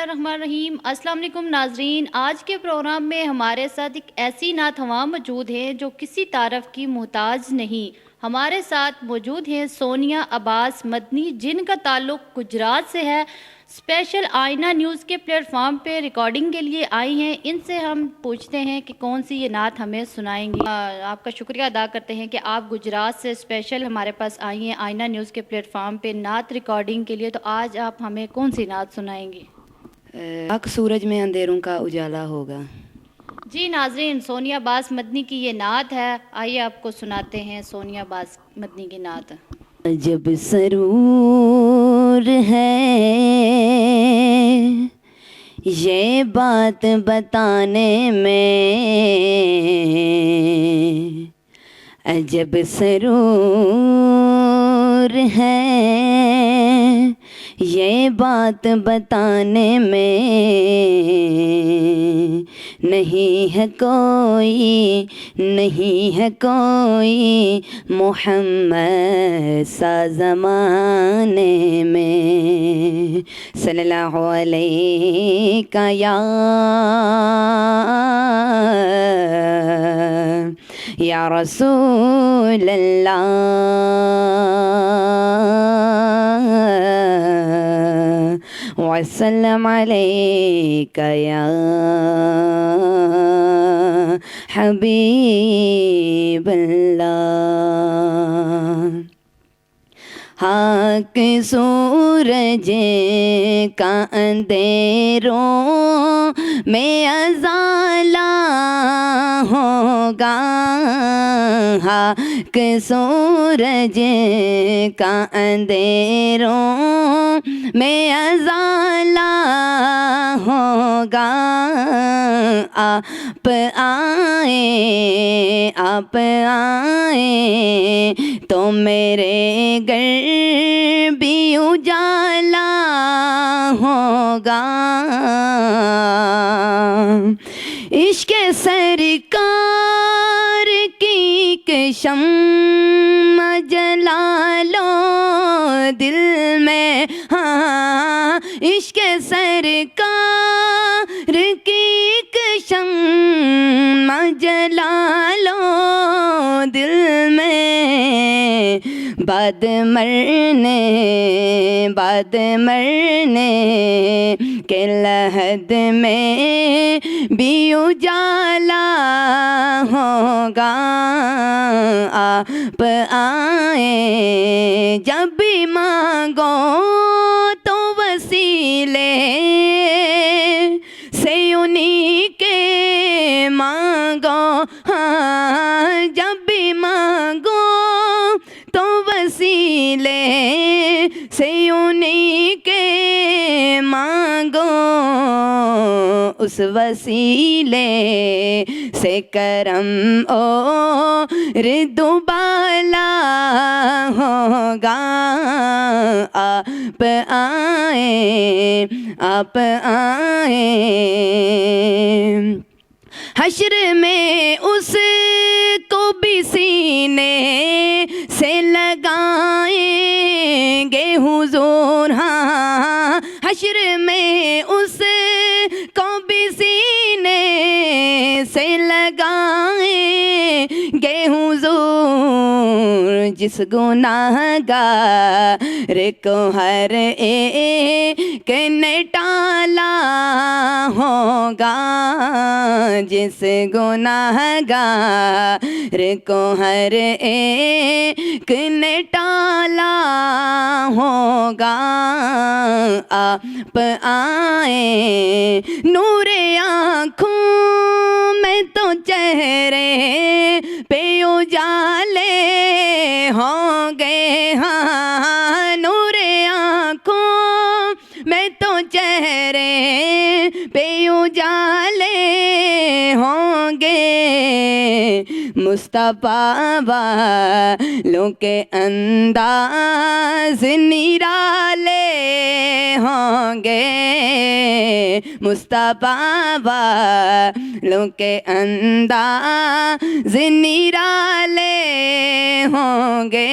बिस्मिल्लाहिर्रहमानिर्रहीम। अस्सलाम वालेकुम नाजरीन, आज के प्रोग्राम में हमारे साथ एक ऐसी नातवा मौजूद है जो किसी तारफ़ की मोहताज नहीं। हमारे साथ मौजूद हैं सोनिया अब्बास मदनी, जिनका ताल्लुक़ गुजरात से है। स्पेशल आईना न्यूज़ के प्लेटफॉर्म पे रिकॉर्डिंग के लिए आई हैं। इनसे हम पूछते हैं कि कौन सी ये नात हमें सुनाएंगी। आपका शुक्रिया अदा करते हैं कि आप गुजरात से स्पेशल हमारे पास आई हैं आईना न्यूज़ के प्लेटफॉर्म पे नात रिकॉर्डिंग के लिए। तो आज आप हमें कौन सी नात सुनाएंगी? हक सूरज में अंधेरों का उजाला होगा। जी नाजरीन, सोनिया अब्बास मदनी की ये नात है। आइए आपको सुनाते हैं सोनिया अब्बास मदनी की नात। जब सरूर है ये बात बताने में, अजब सरूर है ये बात बताने में। नहीं है कोई, नहीं है कोई मोहम्मद सा ज़माने में। सल्लल्लाहु अलैका या रसूल अल्लाह, वसल्लम अलैका या हबीब अल्लाह। हक सूरज का अंधेरों में अज़ाला होगा। हक सूरज का अंधेरों में अज़ाला होगा। आप आए, आप आए तो मेरे घर भी उजाला होगा। इश्क़ सरकार की कसम जला लो दिल में। हाँ, इश्क़ सरकार की कसम जला लो दिल में। बाद मरने के लहद में भी उजाला होगा। आप आए जब भी मांगो तो वसीले से उन्हीं के मांगो। हाँ, जब भी मांगो तो वसीले से उन्हीं के मांगो। उस वसीले से करम और दुबाला होगा। आप आए, आप आए हश्र में उसको भी सीने से लगाएंगे हुजूर। हाँ, हश्र में उसको भी सीने से लगाएंगे हुजूर। जिस गुनाहगार को हर एक ने टाला होगा। जिस गुनाहगार को हर एक ने टाला होगा। आप आए नूरे आँखों में तो चेहरे पे उजाले होंगे। हाँ, नूरे आँखों में तो चेहरे पे उजाले होंगे। मुस्तफा वालों के अंदाज निराले होंगे। मुस्तफा वालों के अंदाज निराले होंगे।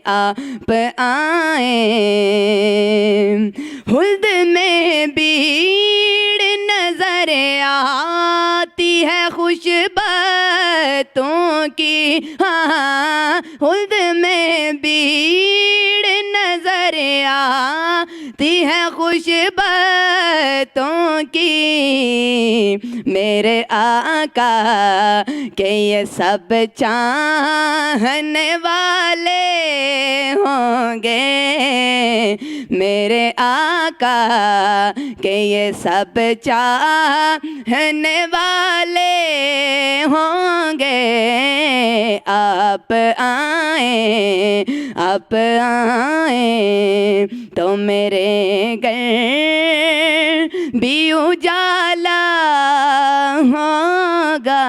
आप आए खुल्द में भीड़ नजर आती है खुशबतों की, हाँ खुल्द में भीड़ नजर आती है खुशबतों की। मेरे आका के ये सब चाहने वाले होंगे, मेरे आका के ये सब चाहने वाले होंगे। आप आए तो मेरे घर भी उजाला होगा।